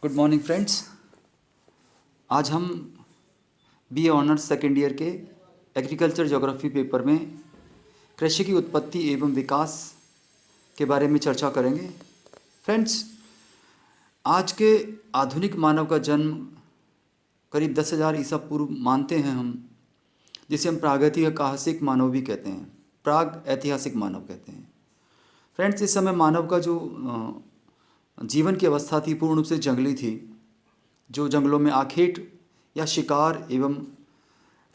Good morning friends. आज हम B honours second year के एग्रीकल्चर ज्योग्राफी पेपर में कृषि की उत्पत्ति एवं विकास के बारे में चर्चा करेंगे। फ्रेंड्स, आज के आधुनिक मानव का जन्म करीब 10,000 ईसा पूर्व मानते हैं हम, जिसे हम प्रागैतिहासिक मानव भी कहते हैं, प्राग ऐतिहासिक मानव कहते हैं। फ्रेंड्स, इस समय मानव का जो जीवन की अवस्था थी पूर्ण रूप से जंगली थी, जो जंगलों में आखेट या शिकार एवं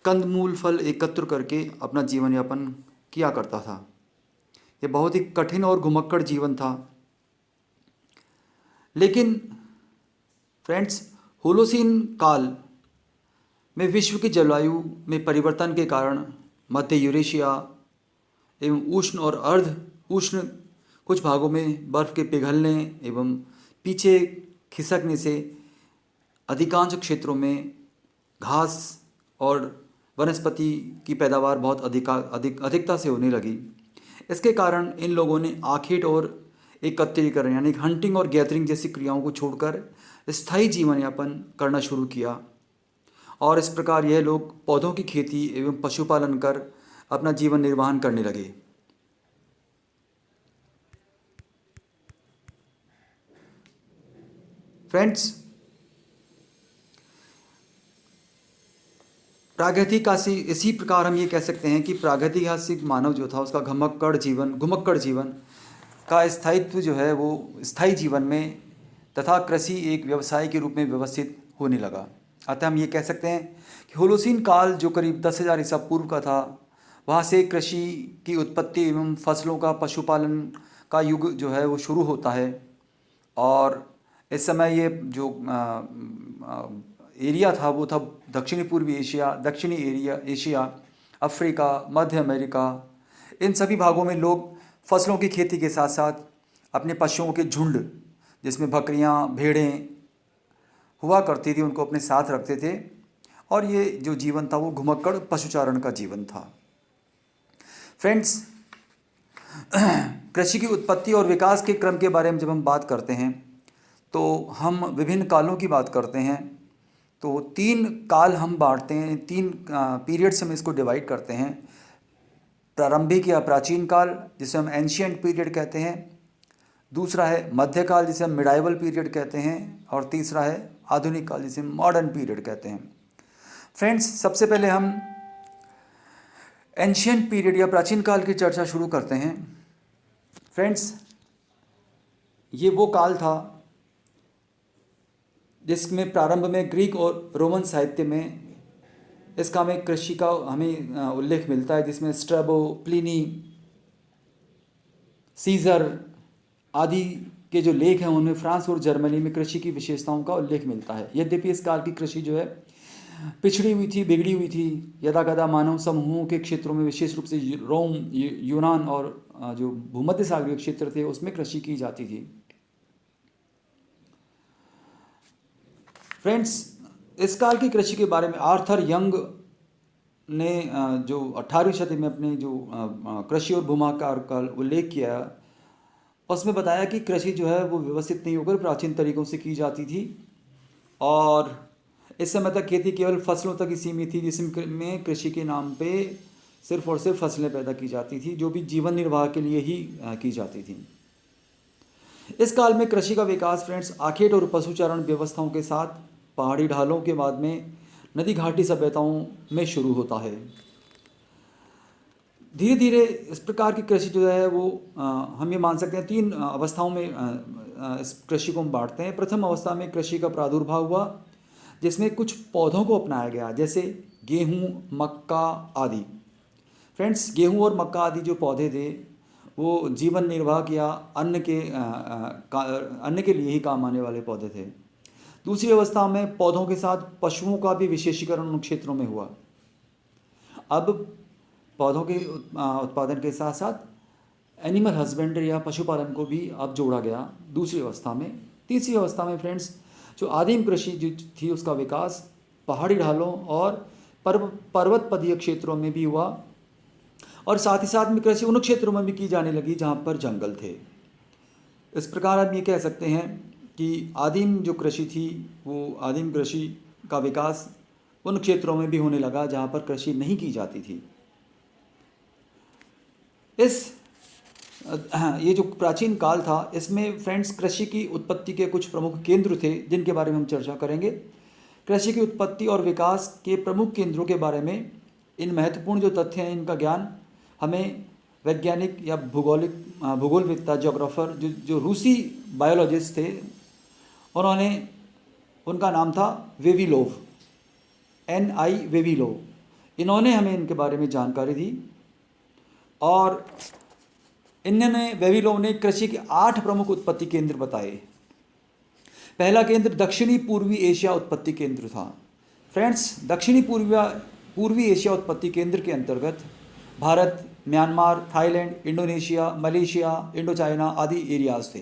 कंदमूल फल एकत्र करके अपना जीवन यापन किया करता था। ये बहुत ही कठिन और घुमक्कड़ जीवन था। लेकिन फ्रेंड्स, होलोसीन काल में विश्व की जलवायु में परिवर्तन के कारण मध्य यूरेशिया एवं उष्ण और अर्ध उष्ण कुछ भागों में बर्फ़ के पिघलने एवं पीछे खिसकने से अधिकांश क्षेत्रों में घास और वनस्पति की पैदावार बहुत अधिकता से होने लगी। इसके कारण इन लोगों ने आखेट और एकत्रीकरण यानी हंटिंग और गैदरिंग जैसी क्रियाओं को छोड़कर स्थायी जीवन यापन करना शुरू किया, और इस प्रकार यह लोग पौधों की खेती एवं पशुपालन कर अपना जीवन निर्वाह करने लगे। फ्रेंड्स, प्रागैतिहासिक इसी प्रकार हम ये कह सकते हैं कि प्रागैतिहासिक मानव जो था उसका घुमक्कड़ जीवन का स्थायित्व जो है वो स्थायी जीवन में तथा कृषि एक व्यवसाय के रूप में व्यवस्थित होने लगा। अतः हम ये कह सकते हैं कि होलोसीन काल जो करीब 10,000 ईसा पूर्व का था, वहाँ से कृषि की उत्पत्ति एवं फसलों का पशुपालन का युग जो है वो शुरू होता है। और इस समय ये जो एरिया था वो था दक्षिणी पूर्वी एशिया, एशिया, अफ्रीका, मध्य अमेरिका। इन सभी भागों में लोग फसलों की खेती के साथ साथ अपने पशुओं के झुंड, जिसमें बकरियां, भेड़ें हुआ करती थी, उनको अपने साथ रखते थे, और ये जो जीवन था वो घुमक्कड़ पशुचारण का जीवन था। फ्रेंड्स, कृषि की उत्पत्ति और विकास के क्रम के बारे में जब हम बात करते हैं तो हम विभिन्न कालों की बात करते हैं। तो 3 काल हम बांटते हैं, 3 पीरियड्स हम इसको डिवाइड करते हैं। प्रारंभिक या प्राचीन काल, जिसे हम एंशियंट पीरियड कहते हैं। दूसरा है मध्यकाल, जिसे हम मिडाइवल पीरियड कहते हैं। और तीसरा है आधुनिक काल, जिसे हम मॉडर्न पीरियड कहते हैं। फ्रेंड्स, सबसे पहले हम एंशियंट पीरियड या प्राचीन काल की चर्चा शुरू करते हैं। फ्रेंड्स, ये वो काल था जिसमें प्रारंभ में ग्रीक और रोमन साहित्य में इसका हमें कृषि का उल्लेख मिलता है, जिसमें स्ट्रैबो, प्लिनी, सीजर आदि के जो लेख हैं उनमें फ्रांस और जर्मनी में कृषि की विशेषताओं का उल्लेख मिलता है। यद्यपि इस काल की कृषि जो है पिछड़ी हुई थी, बिगड़ी हुई थी। यदाकदा मानव समूहों के क्षेत्रों में, विशेष रूप से रोम, यूनान और जो भूमध्य सागरीय क्षेत्र थे उसमें कृषि की जाती थी। फ्रेंड्स, इस काल की कृषि के बारे में आर्थर यंग ने जो 18वीं शताब्दी में अपने जो कृषि और भूमाकार का उल्लेख किया, उसमें बताया कि कृषि जो है वो व्यवस्थित नहीं होकर प्राचीन तरीकों से की जाती थी, और इस समय तक खेती केवल फसलों तक ही सीमित थी, जिसमें कृषि के नाम पे सिर्फ और सिर्फ फसलें पैदा की जाती थी, जो भी जीवन निर्वाह के लिए ही की जाती थी। इस काल में कृषि का विकास फ्रेंड्स आखेट और पशुचारण व्यवस्थाओं के साथ पहाड़ी ढालों के बाद में नदी घाटी सभ्यताओं में शुरू होता है। धीरे धीरे इस प्रकार की कृषि जो है वो हम ये मान सकते हैं 3 अवस्थाओं में इस कृषि को हम बांटते हैं। प्रथम अवस्था में कृषि का प्रादुर्भाव हुआ, जिसमें कुछ पौधों को अपनाया गया, जैसे गेहूँ, मक्का आदि। फ्रेंड्स, गेहूँ और मक्का आदि जो पौधे थे वो जीवन निर्वाह या अन्न के लिए ही काम आने वाले पौधे थे। दूसरी अवस्था में पौधों के साथ पशुओं का भी विशेषीकरण उन क्षेत्रों में हुआ। अब पौधों के उत्पादन के साथ साथ एनिमल हस्बेंड्री या पशुपालन को भी अब जोड़ा गया दूसरी अवस्था में। तीसरी अवस्था में फ्रेंड्स, जो आदिम कृषि जो थी उसका विकास पहाड़ी ढालों और पर्वत पदीय क्षेत्रों में भी हुआ, और साथ ही साथ में कृषि उन क्षेत्रों में भी की जाने लगी जहाँ पर जंगल थे। इस प्रकार हम ये कह सकते हैं कि आदिम जो कृषि थी वो आदिम कृषि का विकास उन क्षेत्रों में भी होने लगा जहाँ पर कृषि नहीं की जाती थी। ये जो प्राचीन काल था इसमें फ्रेंड्स कृषि की उत्पत्ति के कुछ प्रमुख केंद्र थे जिनके बारे में हम चर्चा करेंगे। कृषि की उत्पत्ति और विकास के प्रमुख केंद्रों के बारे में इन महत्वपूर्ण जो तथ्य हैं इनका ज्ञान हमें वैज्ञानिक या भूगोलविद्ता जोग्राफर जो रूसी बायोलॉजिस्ट थे उन्होंने उनका नाम था वेविलोव, NI वेविलोव। इन्होंने हमें इनके बारे में जानकारी दी और इन्होंने वेविलोव ने कृषि के 8 प्रमुख उत्पत्ति केंद्र बताए। पहला केंद्र दक्षिणी पूर्वी एशिया उत्पत्ति केंद्र था। फ्रेंड्स, दक्षिणी पूर्वी एशिया उत्पत्ति केंद्र के अंतर्गत Bharat, Myanmar, Thailand, Indonesia, Malaysia, Indo China आदि एरियाज थे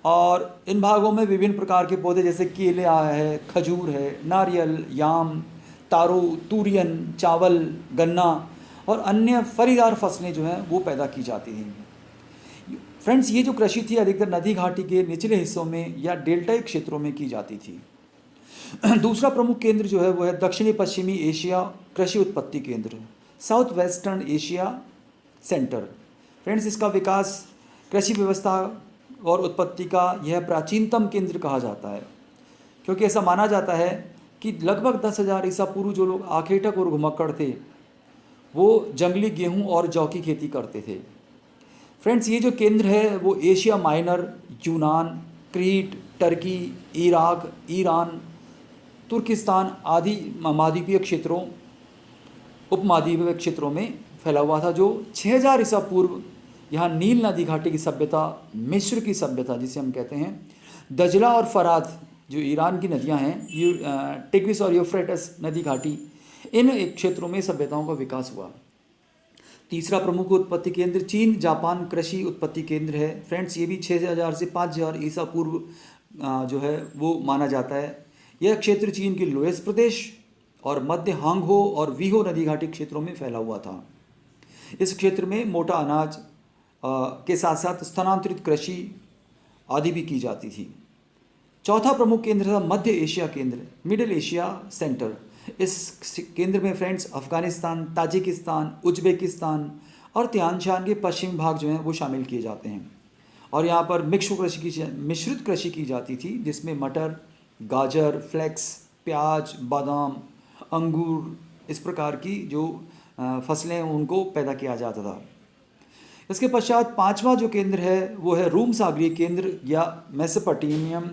और इन भागों में विभिन्न प्रकार के पौधे जैसे केले है, खजूर है, नारियल, याम, तारो, तुरियन, चावल, गन्ना और अन्य फलीदार फसलें जो हैं वो पैदा की जाती थीं। फ्रेंड्स, ये जो कृषि थी अधिकतर नदी घाटी के निचले हिस्सों में या डेल्टाई क्षेत्रों में की जाती थी। दूसरा प्रमुख केंद्र जो है वो है दक्षिणी पश्चिमी एशिया कृषि उत्पत्ति केंद्र, south western Asia centre. Friends, इसका विकास कृषि व्यवस्था और उत्पत्ति का यह प्राचीनतम केंद्र कहा जाता है क्योंकि ऐसा माना जाता है कि लगभग 10,000 ईसा पूर्व जो लोग आखेटक और घुमक्कड़ थे वो जंगली गेहूं और जौ की खेती करते थे। फ्रेंड्स, ये जो केंद्र है वो एशिया माइनर, यूनान, क्रीट, टर्की, इराक, ईरान, तुर्किस्तान आदि महाद्वीपीय क्षेत्रों उपमहाद्वीपीय क्षेत्रों में फैला हुआ था। जो 6000 ईसा पूर्व यहाँ नील नदी घाटी की सभ्यता, मिस्र की सभ्यता जिसे हम कहते हैं, दजला और फरात जो ईरान की नदियाँ हैं, टिग्रिस और यूफ्रेटस नदी घाटी, इन क्षेत्रों में सभ्यताओं का विकास हुआ। तीसरा प्रमुख उत्पत्ति केंद्र चीन जापान कृषि उत्पत्ति केंद्र है। फ्रेंड्स, ये भी 6000 से 5000 ईसा पूर्व जो है वो माना जाता है। यह क्षेत्र चीन के लोएस प्रदेश और मध्य हांगहो और वीहो नदी घाटी क्षेत्रों में फैला हुआ था। इस क्षेत्र में मोटा अनाज के साथ साथ स्थानांतरित कृषि आदि भी की जाती थी। चौथा प्रमुख केंद्र था मध्य एशिया केंद्र, मिडिल एशिया सेंटर। इस केंद्र में फ्रेंड्स अफ़गानिस्तान, ताजिकिस्तान, उज्बेकिस्तान और त्यानशान के पश्चिमी भाग जो हैं वो शामिल किए जाते हैं और यहाँ पर मिश्रित कृषि की जाती थी जिसमें मटर, गाजर, फ्लेक्स, प्याज, बादाम, अंगूर इस प्रकार की जो फसलें हैं उनको पैदा किया जाता था। इसके पश्चात पांचवा जो केंद्र है वो है रूम सागरीय केंद्र या मेसोपोटामियम।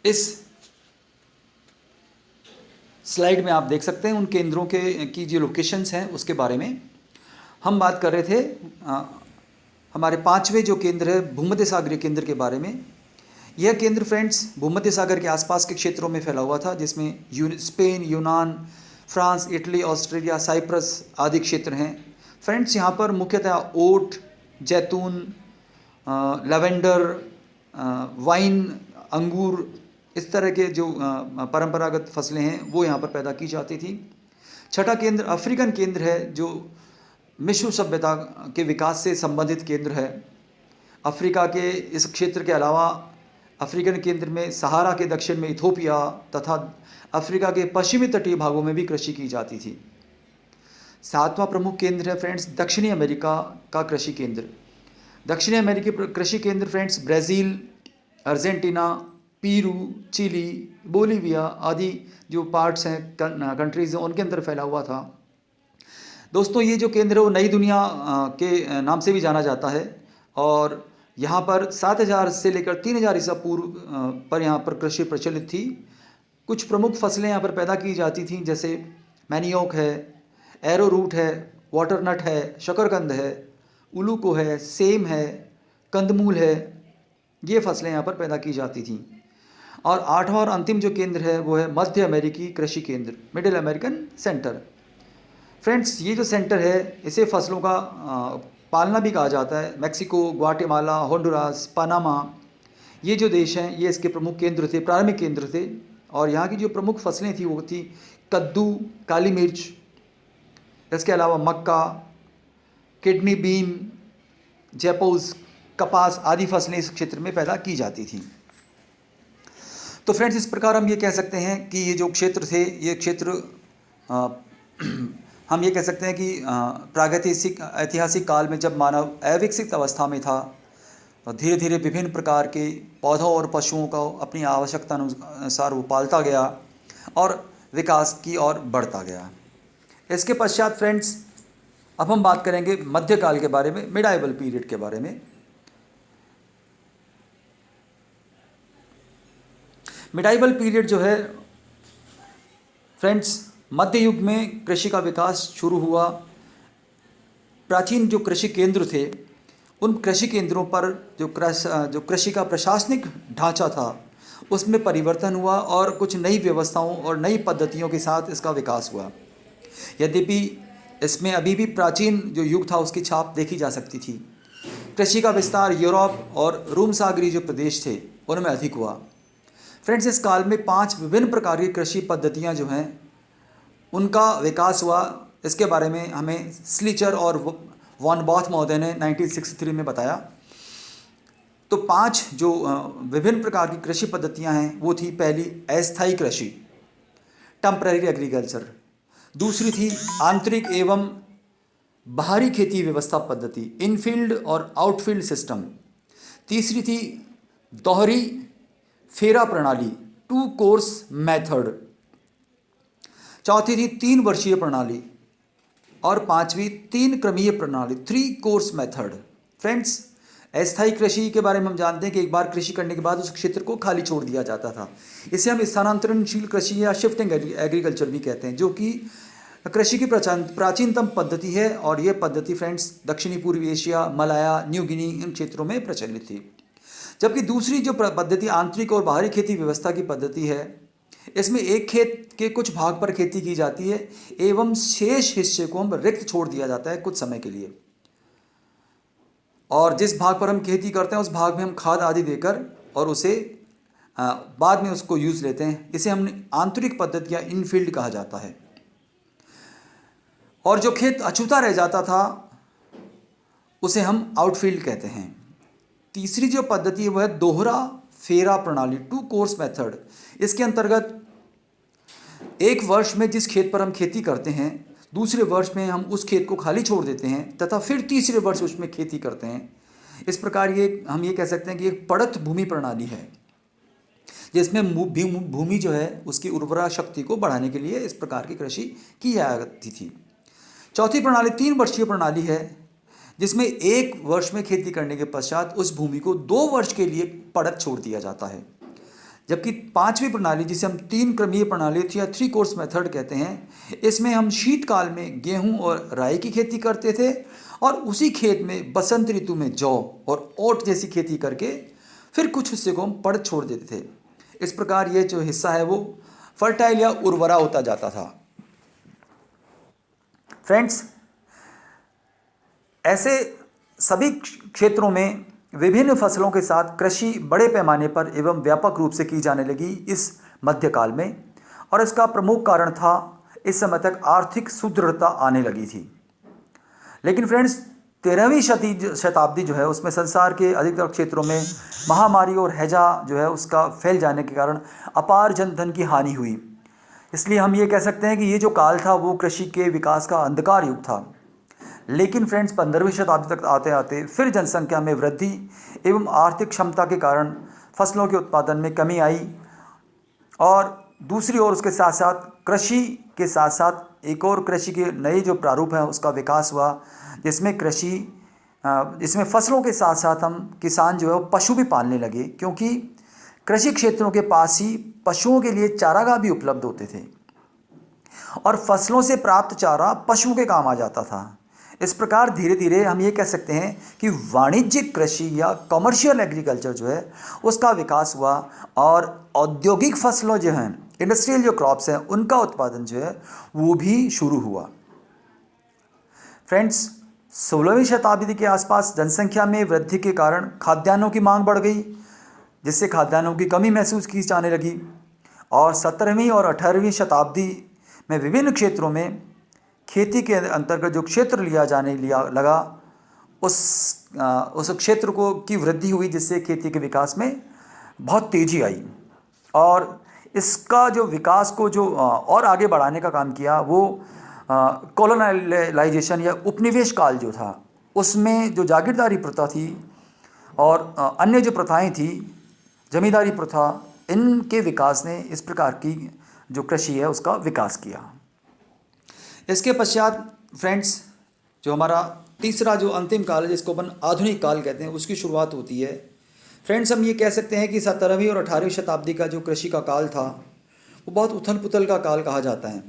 इस स्लाइड में आप देख सकते हैं उन केंद्रों की जो लोकेशंस हैं उसके बारे में हम बात कर रहे थे। हमारे पांचवें जो केंद्र है भूमध्य सागरीय केंद्र के बारे में। यह केंद्र फ्रेंड्स भूमध्य सागर के आसपास के क्षेत्रों में फैला हुआ था जिसमें स्पेन, यूनान, फ्रांस, इटली, ऑस्ट्रेलिया, साइप्रस आदि क्षेत्र हैं। फ्रेंड्स, यहाँ पर मुख्यतः ओट, जैतून, लवेंडर, वाइन, अंगूर इस तरह के जो परंपरागत फसलें हैं वो यहाँ पर पैदा की जाती थी। छठा केंद्र अफ्रीकन केंद्र है जो मिस्र सभ्यता के विकास से संबंधित केंद्र है। अफ्रीका के इस क्षेत्र के अलावा अफ्रीकन केंद्र में सहारा के दक्षिण में इथोपिया तथा अफ्रीका के पश्चिमी तटीय भागों में भी कृषि की जाती थी। सातवां प्रमुख केंद्र है फ्रेंड्स दक्षिणी अमेरिका का कृषि केंद्र। दक्षिणी अमेरिकी कृषि केंद्र फ्रेंड्स ब्राज़ील, अर्जेंटीना, पीरू, चिली, बोलीविया आदि जो पार्ट्स हैं कंट्रीज़ हैं उनके अंदर फैला हुआ था। दोस्तों, ये जो केंद्र है वो नई दुनिया के नाम से भी जाना जाता है और यहाँ पर 7000 से लेकर 3000 ईसा पूर्व पर यहाँ पर कृषि प्रचलित थी। कुछ प्रमुख फसलें यहाँ पर पैदा की जाती थीं जैसे मैनियोक है, एरोरूट है, वाटरनट है, शकरकंद है, उलूको है, सेम है, कंदमूल है। ये फसलें यहाँ पर पैदा की जाती थीं। और आठवां और अंतिम जो केंद्र है वो है मध्य अमेरिकी कृषि केंद्र, मिडिल अमेरिकन सेंटर। फ्रेंड्स, ये जो सेंटर है इसे फसलों का पालना भी कहा जाता है। मैक्सिको, ग्वाटेमाला, होंडुरास, पनामा ये जो देश हैं ये इसके प्रमुख केंद्र थे, प्रारंभिक केंद्र थे। और यहाँ की जो प्रमुख फसलें थी वो थी कद्दू, काली मिर्च, इसके अलावा मक्का, किडनी बीन, जैपोज, कपास आदि फसलें इस क्षेत्र में पैदा की जाती थीं। तो फ्रेंड्स, इस प्रकार हम ये कह सकते हैं कि ये जो क्षेत्र थे, ये क्षेत्र हम ये कह सकते हैं कि प्रागैतिहासिक ऐतिहासिक काल में जब मानव अविकसित अवस्था में था, धीरे धीरे विभिन्न प्रकार के पौधों और पशुओं को अपनी आवश्यकता अनुसार वो पालता गया और विकास की ओर बढ़ता गया। इसके पश्चात फ्रेंड्स, अब हम बात करेंगे मध्यकाल के बारे में, मिडाइवल पीरियड के बारे में। मिडाइवल पीरियड जो है फ्रेंड्स, मध्य युग में कृषि का विकास शुरू हुआ। प्राचीन जो कृषि केंद्र थे, उन कृषि केंद्रों पर जो कृषि का प्रशासनिक ढांचा था उसमें परिवर्तन हुआ और कुछ नई व्यवस्थाओं और नई पद्धतियों के साथ इसका विकास हुआ। यद्यपि इसमें अभी भी प्राचीन जो युग था उसकी छाप देखी जा सकती थी। कृषि का विस्तार यूरोप और रोम सागरीय जो प्रदेश थे उनमें अधिक हुआ। फ्रेंड्स, इस काल में 5 विभिन्न प्रकार की कृषि पद्धतियां जो हैं उनका विकास हुआ। इसके बारे में हमें स्लीचर और वॉन बॉथ महोदय ने 1963 में बताया। तो 5 जो विभिन्न प्रकार की कृषि पद्धतियां हैं वो थी, पहली अस्थायी कृषि, टेम्पररी एग्रीकल्चर। दूसरी थी आंतरिक एवं बाहरी खेती व्यवस्था पद्धति, इनफील्ड और आउटफील्ड सिस्टम। तीसरी थी दोहरी फेरा प्रणाली, 2 कोर्स मेथड। चौथी थी 3 वर्षीय प्रणाली और 5वीं 3 क्रमीय प्रणाली, 3 कोर्स मेथड। फ्रेंड्स, अस्थायी कृषि के बारे में हम जानते हैं कि एक बार कृषि करने के बाद उस क्षेत्र को खाली छोड़ दिया जाता था। इसे हम स्थानांतरणशील कृषि या शिफ्टिंग एग्रीकल्चर भी कहते हैं, जो कि कृषि की प्राचीनतम पद्धति है। और ये पद्धति फ्रेंड्स दक्षिणी पूर्वी एशिया, मलाया, न्यू गिनी इन क्षेत्रों में प्रचलित थी। जबकि दूसरी जो पद्धति आंतरिक और बाहरी खेती व्यवस्था की पद्धति है, इसमें एक खेत के कुछ भाग पर खेती की जाती है एवं शेष हिस्से को हम रिक्त छोड़ दिया जाता है कुछ समय के लिए, और जिस भाग पर हम खेती करते हैं उस भाग में हम खाद आदि देकर और उसे बाद में उसको यूज़ लेते हैं। इसे हमने आंतरिक पद्धति या इनफील्ड कहा जाता है। और जो खेत अछूता रह जाता था उसे हम आउटफील्ड कहते हैं। तीसरी जो पद्धति है वह है दोहरा फेरा प्रणाली, 2 कोर्स मेथड। इसके अंतर्गत एक वर्ष में जिस खेत पर हम खेती करते हैं, दूसरे वर्ष में हम उस खेत को खाली छोड़ देते हैं तथा फिर तीसरे वर्ष उसमें खेती करते हैं। इस प्रकार हम ये कह सकते हैं कि एक पड़त भूमि प्रणाली है, जिसमें भूमि जो है उसकी उर्वरा शक्ति को बढ़ाने के लिए इस प्रकार की कृषि की जाती थी। चौथी प्रणाली 3 वर्षीय प्रणाली है, जिसमें 1 वर्ष में खेती करने के पश्चात उस भूमि को 2 वर्ष के लिए पड़त छोड़ दिया जाता है। जबकि 5वीं प्रणाली, जिसे हम 3 क्रमीय प्रणाली या 3 कोर्स मेथड कहते हैं, इसमें हम शीतकाल में गेहूं और राई की खेती करते थे और उसी खेत में बसंत ऋतु में जौ और ओट जैसी खेती करके फिर कुछ हिस्से को हम पड़त छोड़ देते थे। इस प्रकार ये जो हिस्सा है वो फर्टाइल या उर्वरा होता जाता था। फ्रेंड्स, ऐसे सभी क्षेत्रों में विभिन्न फसलों के साथ कृषि बड़े पैमाने पर एवं व्यापक रूप से की जाने लगी इस मध्यकाल में, और इसका प्रमुख कारण था इस समय तक आर्थिक सुदृढ़ता आने लगी थी। लेकिन फ्रेंड्स, 13वीं शताब्दी जो है उसमें संसार के अधिकतर क्षेत्रों में महामारी और हैजा जो है उसका फैल जाने के कारण अपार जनधन की हानि हुई। इसलिए हम ये कह सकते हैं कि ये जो काल था वो कृषि के विकास का अंधकार युग था। लेकिन फ्रेंड्स, 15वीं शताब्दी तक आते आते फिर जनसंख्या में वृद्धि एवं आर्थिक क्षमता के कारण फसलों के उत्पादन में कमी आई, और दूसरी ओर उसके साथ साथ कृषि के साथ साथ एक और कृषि के नए जो प्रारूप हैं उसका विकास हुआ, जिसमें फसलों के साथ साथ हम किसान जो है वो पशु भी पालने लगे, क्योंकि कृषि क्षेत्रों के पास ही पशुओं के लिए चारागाह भी उपलब्ध होते थे और फसलों से प्राप्त चारा पशुओं के काम आ जाता था। इस प्रकार धीरे धीरे हम ये कह सकते हैं कि वाणिज्यिक कृषि या कमर्शियल एग्रीकल्चर जो है उसका विकास हुआ और औद्योगिक फसलों जो हैं, इंडस्ट्रियल जो क्रॉप्स हैं, उनका उत्पादन जो है वो भी शुरू हुआ। फ्रेंड्स, 16वीं शताब्दी के आसपास जनसंख्या में वृद्धि के कारण खाद्यान्नों की मांग बढ़ गई, जिससे खाद्यान्नों की कमी महसूस की जाने लगी। और 17वीं और 18वीं शताब्दी में विभिन्न क्षेत्रों में खेती के अंतर्गत जो क्षेत्र लिया लगा, उस क्षेत्र को की वृद्धि हुई, जिससे खेती के विकास में बहुत तेज़ी आई। और इसका जो विकास को जो और आगे बढ़ाने का काम किया, वो कॉलोनाइजेशन या उपनिवेश काल जो था, उसमें जो जागीरदारी प्रथा थी और अन्य जो प्रथाएं थी, जमींदारी प्रथा, इनके विकास ने इस प्रकार की जो कृषि है उसका विकास किया। इसके पश्चात फ्रेंड्स, जो हमारा तीसरा जो अंतिम काल है, जिसको अपन आधुनिक काल कहते हैं, उसकी शुरुआत होती है। फ्रेंड्स, हम ये कह सकते हैं कि 17वीं और 18वीं शताब्दी का जो कृषि का काल था, वो बहुत उथल पुथल का काल कहा जाता है,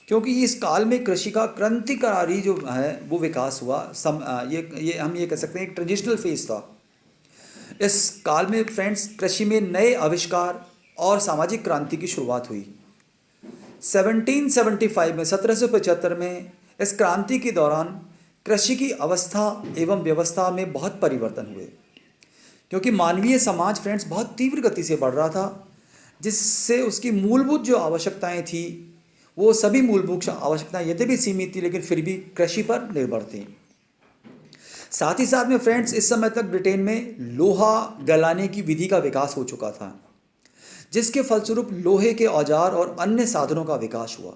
क्योंकि इस काल में कृषि का क्रांतिकारी जो है वो विकास हुआ। ये हम ये कह सकते हैं एक ट्रेडिशनल फेज था। इस काल में फ्रेंड्स, कृषि में नए आविष्कार और सामाजिक क्रांति की शुरुआत हुई। 1775 में 1775 में इस क्रांति के दौरान कृषि की अवस्था एवं व्यवस्था में बहुत परिवर्तन हुए, क्योंकि मानवीय समाज फ्रेंड्स बहुत तीव्र गति से बढ़ रहा था, जिससे उसकी मूलभूत जो आवश्यकताएं थी, वो सभी मूलभूत आवश्यकताएं यद्यपि सीमित थी, लेकिन फिर भी कृषि पर निर्भर थी। साथ ही साथ में फ्रेंड्स, इस समय तक ब्रिटेन में लोहा गलाने की विधि का विकास हो चुका था, जिसके फलस्वरूप लोहे के औजार और अन्य साधनों का विकास हुआ।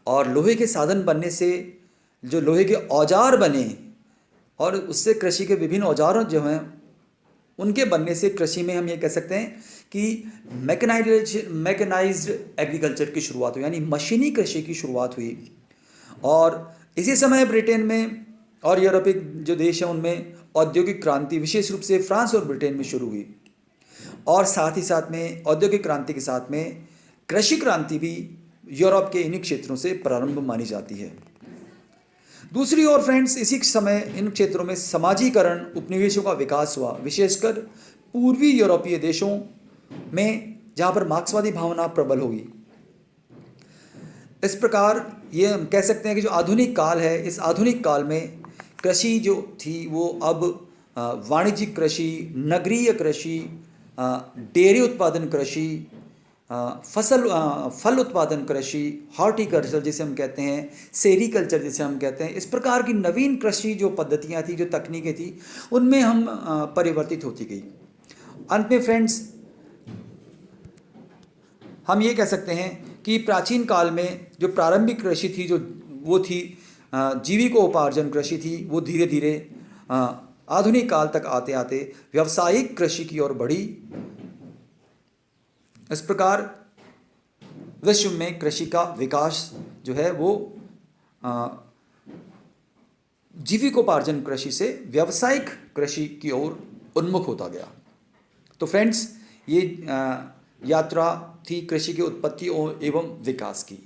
और लोहे के साधन बनने से जो लोहे के औजार बने, और उससे कृषि के विभिन्न औजारों जो हैं उनके बनने से कृषि में हम ये कह सकते हैं कि मैकेनाइज्ड एग्रीकल्चर की शुरुआत हुई, यानी मशीनी कृषि की शुरुआत हुई। और इसी समय ब्रिटेन में और यूरोपीय जो देश हैं उनमें औद्योगिक क्रांति विशेष रूप से फ्रांस और ब्रिटेन में शुरू हुई। और साथ ही साथ में औद्योगिक क्रांति के साथ में कृषि क्रांति भी यूरोप के इन्हीं क्षेत्रों से प्रारंभ मानी जाती है। दूसरी ओर फ्रेंड्स, इसी समय इन क्षेत्रों में समाजीकरण, उपनिवेशों का विकास हुआ, विशेषकर पूर्वी यूरोपीय देशों में, जहाँ पर मार्क्सवादी भावना प्रबल होगी। इस प्रकार ये हम कह सकते हैं कि जो आधुनिक काल है, इस आधुनिक काल में कृषि जो थी वो अब वाणिज्यिक कृषि, नगरीय कृषि, डेयरी उत्पादन कृषि, फल उत्पादन कृषि, हॉर्टिकल्चर जिसे हम कहते हैं, सेरीकल्चर जिसे हम कहते हैं, इस प्रकार की नवीन कृषि जो पद्धतियाँ थी, जो तकनीकें थी, उनमें हम परिवर्तित होती गई। अंत में फ्रेंड्स, हम ये कह सकते हैं कि प्राचीन काल में जो प्रारंभिक कृषि थी, जो वो थी जीविकोपार्जन कृषि थी, वो धीरे धीरे आधुनिक काल तक आते आते व्यावसायिक कृषि की ओर बढ़ी। इस प्रकार विश्व में कृषि का विकास जो है वो जीविकोपार्जन कृषि से व्यावसायिक कृषि की ओर उन्मुख होता गया। तो फ्रेंड्स, ये यात्रा थी कृषि की उत्पत्ति एवं विकास की।